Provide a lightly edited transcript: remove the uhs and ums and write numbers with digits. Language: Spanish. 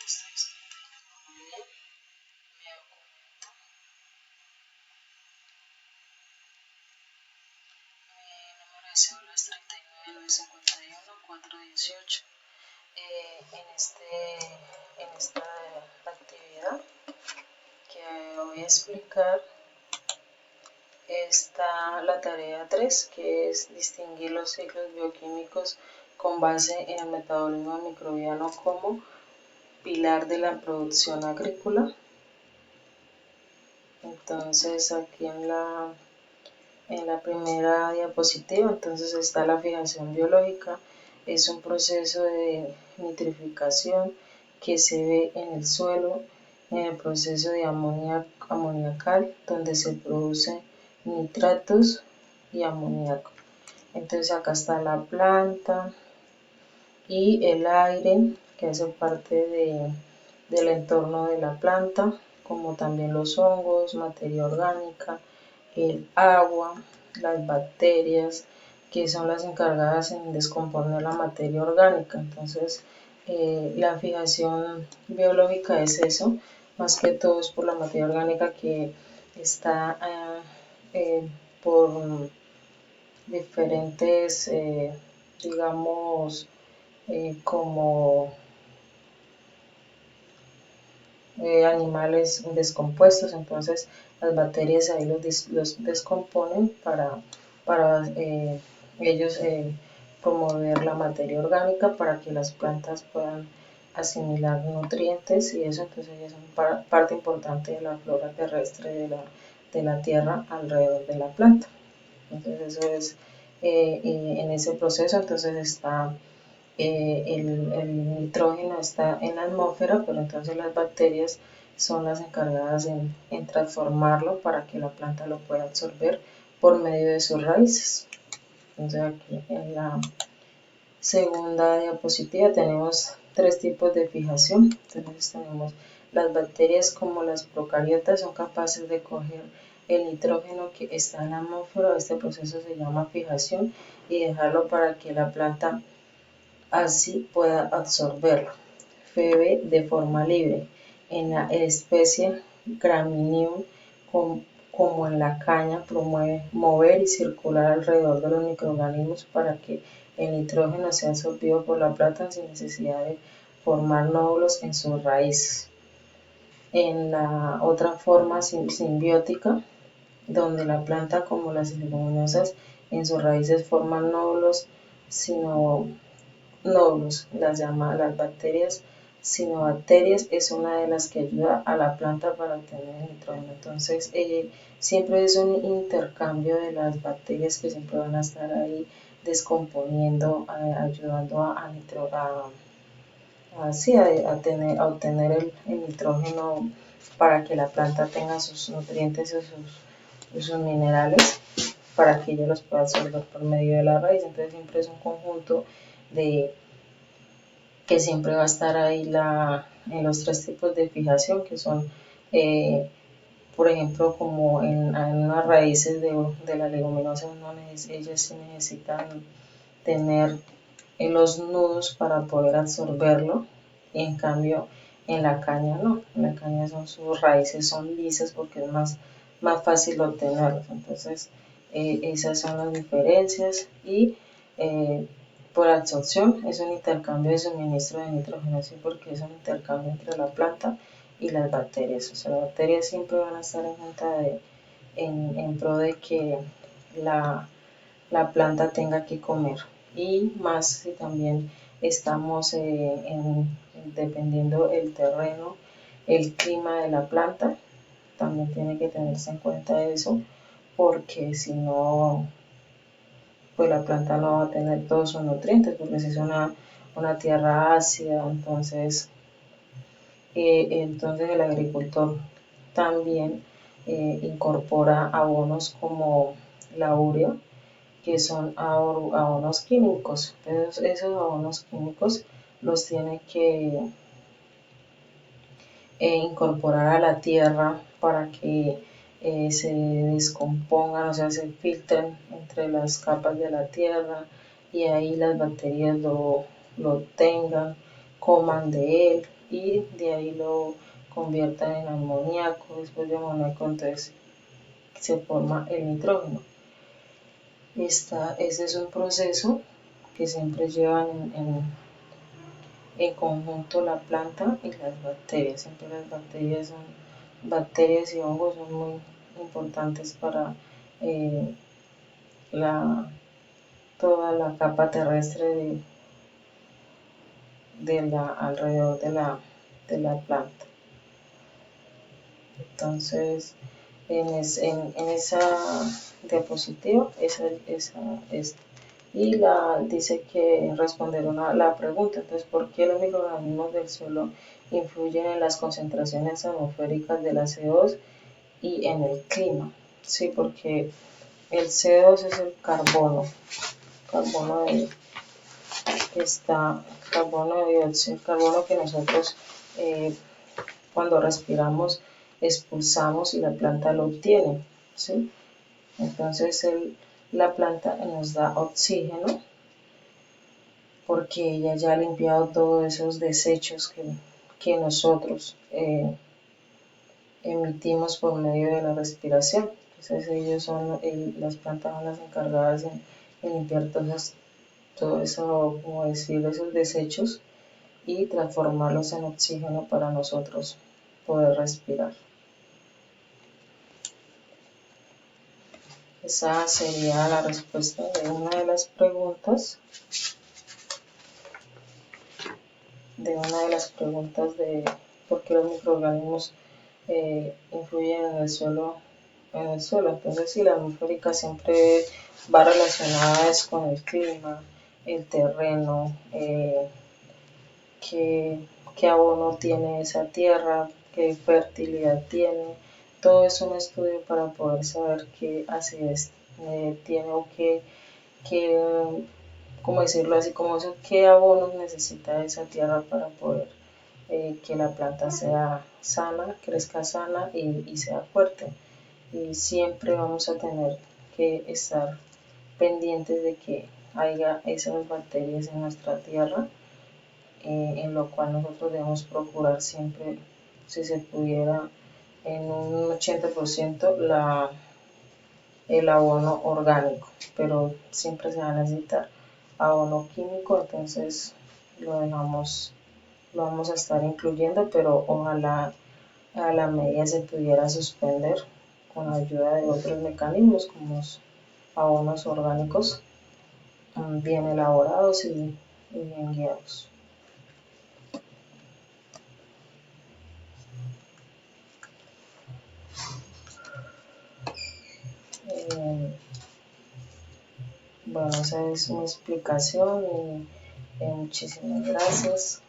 Muy bien. Mi documento. Mi número de cédula es 39.951.418. En esta actividad que voy a explicar está la tarea 3, que es distinguir los ciclos bioquímicos con base en el metabolismo microbiano como pilar de la producción agrícola. Entonces aquí en la primera diapositiva entonces está la fijación biológica. Es un proceso de nitrificación que se ve en el suelo en el proceso de amoniacal, donde se producen nitratos y amoníaco. Entonces acá está la planta y el aire que hace parte del entorno de la planta, como también los hongos, materia orgánica, el agua, las bacterias, que son las encargadas en descomponer la materia orgánica. Entonces, la fijación biológica es eso, más que todo es por la materia orgánica que está por diferentes, digamos, como animales descompuestos. Entonces las bacterias ahí los descomponen para ellos promover la materia orgánica para que las plantas puedan asimilar nutrientes y eso. Entonces es una parte importante de la flora terrestre de la tierra alrededor de la planta. Entonces eso es en ese proceso. Entonces está el nitrógeno está en la atmósfera, pero entonces las bacterias son las encargadas en transformarlo para que la planta lo pueda absorber por medio de sus raíces. Entonces aquí en la segunda diapositiva tenemos tres tipos de fijación. Entonces tenemos las bacterias como las procariotas son capaces de coger el nitrógeno que está en la atmósfera. Este proceso se llama fijación y dejarlo para que la planta así pueda absorberlo. Febe de forma libre. En la especie Gramineum, como en la caña, promueve mover y circular alrededor de los microorganismos para que el nitrógeno sea absorbido por la planta sin necesidad de formar nódulos en sus raíces. En la otra forma simbiótica, donde la planta como las leguminosas en sus raíces forman nódulos, las bacterias cinobacterias es una de las que ayuda a la planta para obtener nitrógeno. Entonces siempre es un intercambio de las bacterias que siempre van a estar ahí descomponiendo, ayudando a obtener el nitrógeno para que la planta tenga sus nutrientes y sus minerales para que ella los pueda absorber por medio de la raíz. Entonces siempre es un conjunto de que siempre va a estar ahí en los tres tipos de fijación que son por ejemplo como en unas raíces de la leguminosa ellas sí necesitan tener los nudos para poder absorberlo y en cambio en la caña no, en la caña sus raíces son lisas porque es más fácil obtenerlos. Entonces esas son las diferencias y por absorción es un intercambio de suministro de nitrógeno, ¿sí? Porque es un intercambio entre la planta y las bacterias. O sea, las bacterias siempre van a estar en pro de que la planta tenga que comer. Y más si también estamos dependiendo el terreno, el clima de la planta, también tiene que tenerse en cuenta eso, porque si no, pues la planta no va a tener todos sus nutrientes, porque si es una tierra ácida, entonces el agricultor también incorpora abonos como la urea, que son abonos químicos. Entonces esos abonos químicos los tiene que incorporar a la tierra para que se descompongan, o sea, se filtren entre las capas de la tierra y ahí las bacterias lo tengan, coman de él y de ahí lo conviertan en amoníaco. Después de amoníaco entonces se forma el nitrógeno. Ese es un proceso que siempre llevan en conjunto la planta y las bacterias. Siempre las bacterias y hongos son muy importantes para eh, toda la capa terrestre alrededor de la planta. Entonces, en esa diapositiva, y dice que respondieron a la pregunta, entonces, ¿por qué los microorganismos del suelo influyen en las concentraciones atmosféricas de la CO2 y en el clima? Sí, porque el CO2 es el carbono carbono de dióxido, el carbono que nosotros cuando respiramos expulsamos y la planta lo obtiene, ¿sí? Entonces la planta nos da oxígeno porque ella ya ha limpiado todos esos desechos que nosotros emitimos por medio de la respiración. Entonces las plantas son las encargadas en limpiar todo eso, como decir, esos desechos y transformarlos en oxígeno para nosotros poder respirar. Esa sería la respuesta de una de las preguntas. De por qué los microorganismos influyen en el suelo. Entonces, si la atmosférica siempre va relacionada con el clima, el terreno, qué abono tiene esa tierra, qué fertilidad tiene. Todo es un estudio para poder saber qué acidez tiene o como decirlo así, como eso, qué abonos necesita esa tierra para poder que la planta sea sana, crezca sana y sea fuerte. Y siempre vamos a tener que estar pendientes de que haya esas bacterias en nuestra tierra, en lo cual nosotros debemos procurar siempre, si se pudiera, en un 80% el abono orgánico, pero siempre se va a necesitar abono químico, entonces lo vamos a estar incluyendo, pero ojalá a la medida se pudiera suspender con ayuda de otros mecanismos como abonos orgánicos bien elaborados y bien guiados. Bueno, esa es mi explicación y muchísimas gracias.